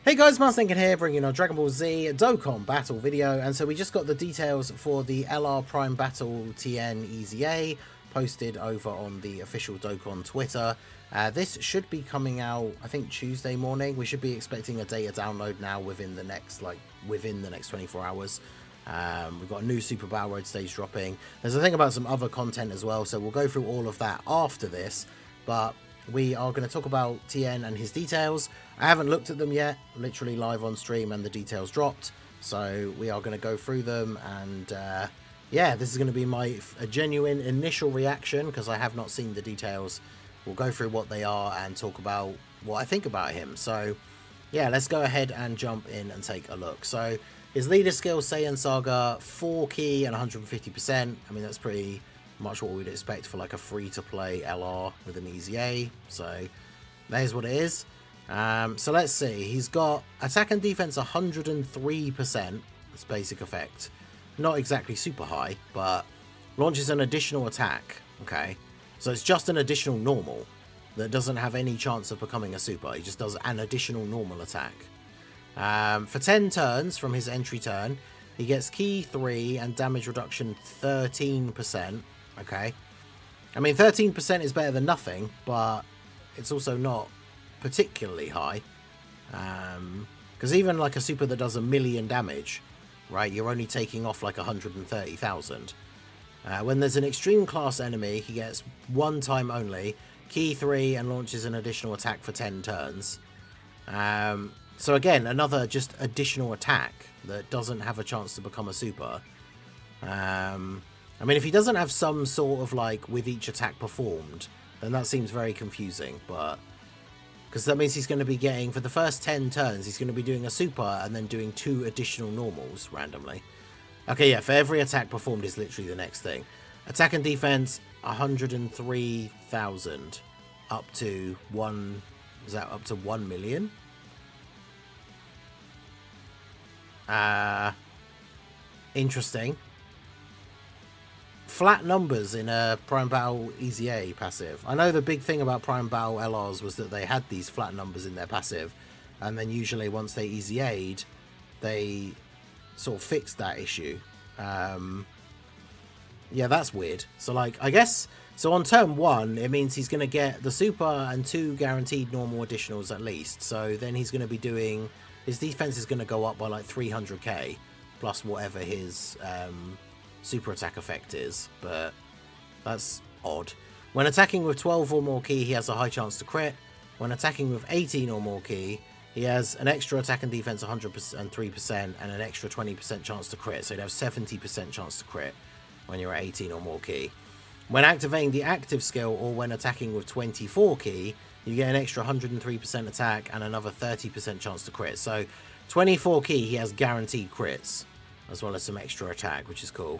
Hey guys, Mars Thinking here, bringing our Dragon Ball Z Dokkan battle video, and so we just got the details for the LR Prime Battle Tien EZA posted over on the official Dokkan Twitter. This should be coming out, I think, Tuesday morning. We should be expecting a data download now within the next 24 hours. We've got a new Super Battle Road stage dropping. There's a thing about some other content as well, so we'll go through all of that after this, but we are going to talk about Tien and his details. I haven't looked at them yet, literally live on stream, and the details dropped. So we are going to go through them, and yeah, this is going to be a genuine initial reaction because I have not seen the details. We'll go through what they are and talk about what I think about him. So yeah, let's go ahead and jump in and take a look. So his leader skill, Saiyan Saga, 4 key and 150%. I mean, that's pretty much what we'd expect for like a free-to-play LR with an EZA. So there's what it is. So let's see. He's got attack and defense 103%. That's basic effect. Not exactly super high, but launches an additional attack. Okay, so it's just an additional normal that doesn't have any chance of becoming a super. He just does an additional normal attack. For 10 turns from his entry turn, he gets key 3 and damage reduction 13%. Okay, I mean 13% is better than nothing, but it's also not particularly high, because even like a super that does 1,000,000 damage, right, you're only taking off like 130,000. When there's an extreme class enemy, he gets 1 time only, key 3, and launches an additional attack for 10 turns. So again, another just additional attack that doesn't have a chance to become a super. I mean, if he doesn't have some sort of like with each attack performed, then that seems very confusing, but because that means he's going to be getting, for the first 10 turns, he's going to be doing a super and then doing 2 additional normals randomly. Okay, yeah, for every attack performed is literally the next thing. Attack and defense, 103,000 up to 1, is that up to 1 million? Interesting. Flat numbers in a Prime Battle EZA passive. I know the big thing about Prime Battle LRs was that they had these flat numbers in their passive, and then usually once they EZA'd, they sort of fixed that issue. Yeah, that's weird. So like, I guess, so on turn 1, it means he's going to get the super and 2 guaranteed normal additionals at least. So then he's going to be doing, his defense is going to go up by like 300k, plus whatever his super attack effect is, but that's odd. When attacking with 12 or more key, he has a high chance to crit. When attacking with 18 or more key, he has an extra attack and defense 103% and an extra 20% chance to crit, so he'd have 70% chance to crit when you're at 18 or more key. When activating the active skill or when attacking with 24 key, you get an extra 103% attack and another 30% chance to crit. So 24 key, he has guaranteed crits, as well as some extra attack, which is cool.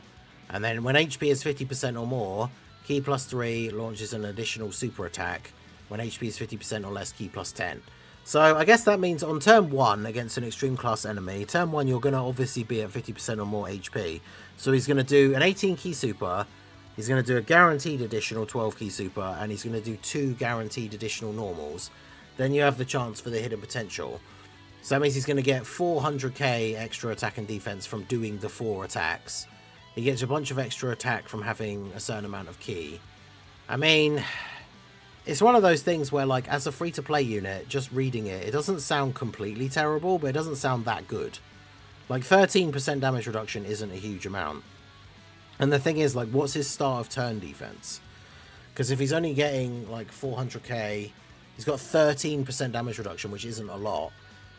And then when HP is 50% or more, key plus 3 launches an additional super attack. When HP is 50% or less, key plus 10. So I guess that means on turn 1 against an extreme class enemy, turn 1 you're going to obviously be at 50% or more HP. So he's going to do an 18 key super, he's going to do a guaranteed additional 12 key super, and he's going to do 2 guaranteed additional normals. Then you have the chance for the hidden potential. So that means he's going to get 400k extra attack and defense from doing the 4 attacks. He gets a bunch of extra attack from having a certain amount of key. I mean, it's one of those things where, like, as a free-to-play unit, just reading it, it doesn't sound completely terrible, but it doesn't sound that good. Like, 13% damage reduction isn't a huge amount. And the thing is, like, what's his start of turn defense? Because if he's only getting, like, 400k, he's got 13% damage reduction, which isn't a lot.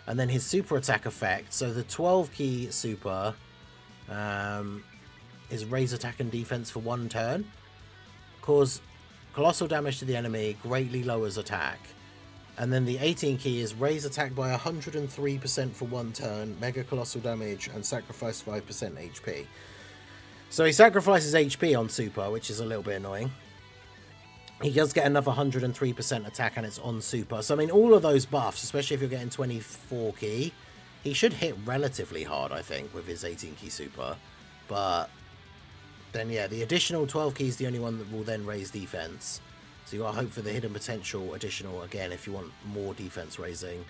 And then his super attack effect, so the 12 key super is raise attack and defense for 1 turn. Cause colossal damage to the enemy, greatly lowers attack. And then the 18 key is raise attack by 103% for 1 turn, mega colossal damage, and sacrifice 5% HP. So he sacrifices HP on super, which is a little bit annoying. He does get another 103% attack and it's on super. So I mean, all of those buffs, especially if you're getting 24 key, he should hit relatively hard, I think, with his 18 key super. But then yeah, the additional 12 key is the only one that will then raise defense. So you got to hope for the hidden potential additional again if you want more defense raising.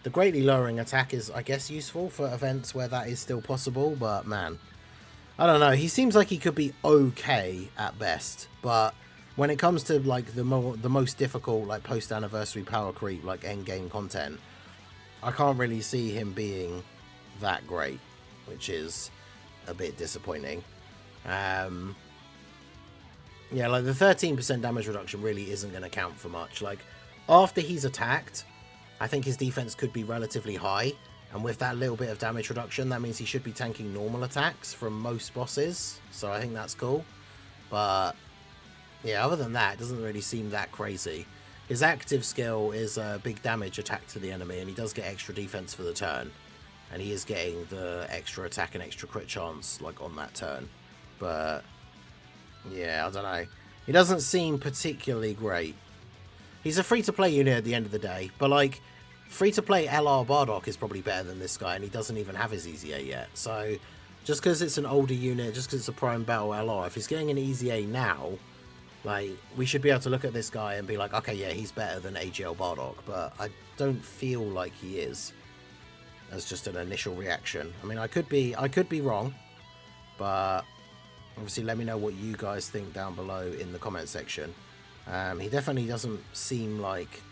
The greatly lowering attack is, I guess, useful for events where that is still possible, but man, I don't know. He seems like he could be okay at best, but when it comes to like the most difficult like post-anniversary power creep, like end-game content, I can't really see him being that great, which is a bit disappointing. Yeah, like the 13% damage reduction really isn't going to count for much. Like, after he's attacked, I think his defense could be relatively high, and with that little bit of damage reduction, that means he should be tanking normal attacks from most bosses, so I think that's cool. But yeah, other than that, it doesn't really seem that crazy. His active skill is a big damage attack to the enemy, and he does get extra defense for the turn, and he is getting the extra attack and extra crit chance like on that turn. But yeah, I don't know. He doesn't seem particularly great. He's a free-to-play unit at the end of the day, but like, free-to-play LR Bardock is probably better than this guy, and he doesn't even have his EZA yet. So just because it's an older unit, just because it's a Prime Battle LR, if he's getting an EZA now, like, we should be able to look at this guy and be like, okay, yeah, he's better than AGL Bardock, but I don't feel like he is, as just an initial reaction. I mean, I could be wrong, but obviously let me know what you guys think down below in the comment section. He definitely doesn't seem like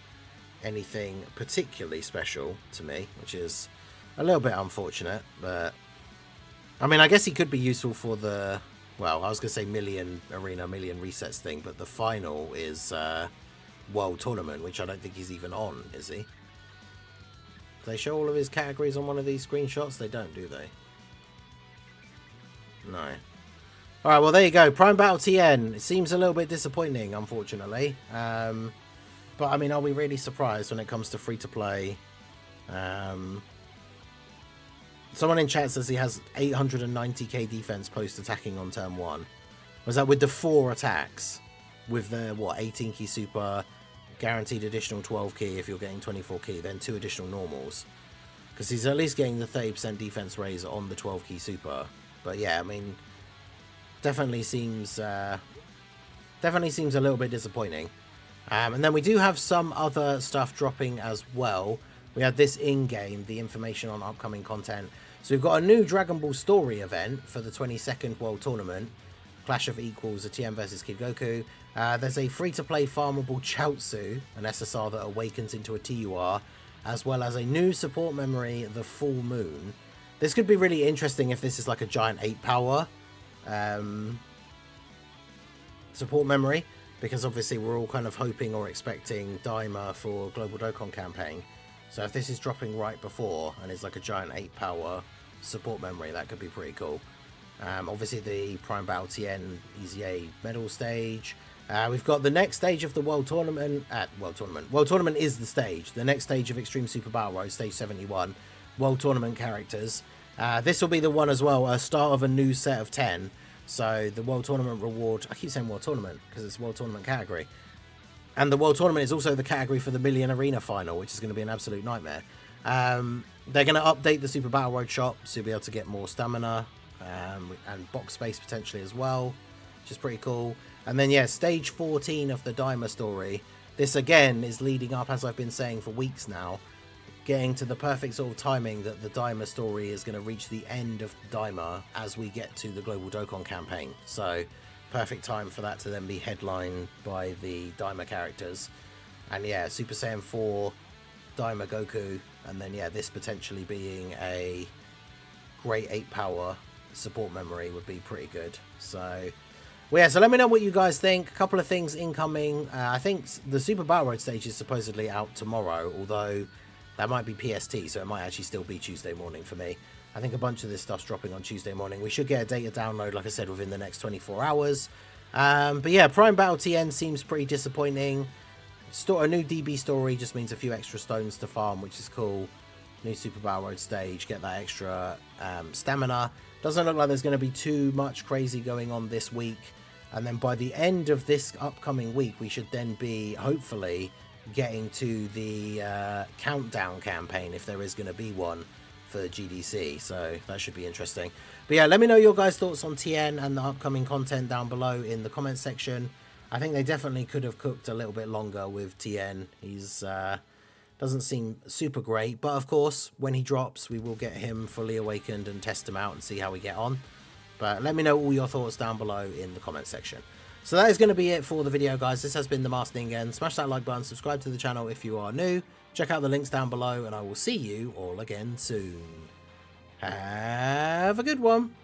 anything particularly special to me, which is a little bit unfortunate, but I mean, I guess he could be useful for the, well, I was going to say million resets thing, but the final is World Tournament, which I don't think he's even on, is he? Do they show all of his categories on one of these screenshots? They don't, do they? No. Alright, well, there you go. Prime Battle Tien. It seems a little bit disappointing, unfortunately. But, I mean, are we really surprised when it comes to free-to-play? Someone in chat says he has 890k defense post-attacking on turn 1. Was that with the 4 attacks? With the, what, 18 key super, guaranteed additional 12 key if you're getting 24 key, then 2 additional normals. Because he's at least getting the 30% defense raise on the 12 key super. But yeah, I mean, definitely seems a little bit disappointing. And then we do have some other stuff dropping as well. We had this in-game, the information on upcoming content. So we've got a new Dragon Ball Story event for the 22nd World Tournament. Clash of Equals, a Tien versus Kid Goku. There's a free-to-play farmable Chaozu, an SSR that awakens into a TUR, as well as a new support memory, the Full Moon. This could be really interesting if this is like a giant 8-power support memory, because obviously we're all kind of hoping or expecting Daima for Global Dokkan campaign. So if this is dropping right before and it's like a giant 8-power support memory, that could be pretty cool. Obviously the Prime Battle Tien EZA medal stage. We've got the next stage of the World Tournament. World Tournament is the stage. The next stage of Extreme Super Battle Road, stage 71. World Tournament characters. This will be the one as well, a start of a new set of 10. So the World Tournament reward, I keep saying World Tournament because it's World Tournament category. And the World Tournament is also the category for the Million Arena Final, which is going to be an absolute nightmare. They're going to update the Super Battle Road shop, so you'll be able to get more stamina and box space potentially as well, which is pretty cool. And then, yeah, stage 14 of the Daima story. This, again, is leading up, as I've been saying for weeks now, getting to the perfect sort of timing that the Daima story is going to reach the end of Daima as we get to the Global Dokkan campaign. So, perfect time for that to then be headlined by the Daima characters. And yeah, Super Saiyan 4, Daima Goku, and then yeah, this potentially being a great 8-power support memory would be pretty good. So, well, yeah, so let me know what you guys think. A couple of things incoming. I think the Super Battle Road stage is supposedly out tomorrow, although that might be PST, so it might actually still be Tuesday morning for me. I think a bunch of this stuff's dropping on Tuesday morning. We should get a data download, like I said, within the next 24 hours. But yeah, Prime Battle Tien seems pretty disappointing. A new DB story just means a few extra stones to farm, which is cool. New Super Battle Road stage, get that extra stamina. Doesn't look like there's going to be too much crazy going on this week. And then by the end of this upcoming week, we should then be, hopefully, getting to the countdown campaign, if there is going to be one, for GDC, so that should be interesting. But yeah, let me know your guys' thoughts on Tien and the upcoming content down below in the comment section. I think they definitely could have cooked a little bit longer with Tien. He's Doesn't seem super great, but of course, when he drops, we will get him fully awakened and test him out and see how we get on. But let me know all your thoughts down below in the comment section. So that is going to be it for the video, guys. This has been the Master Ningen. Smash that like button, subscribe to the channel if you are new. Check out the links down below, and I will see you all again soon. Have a good one.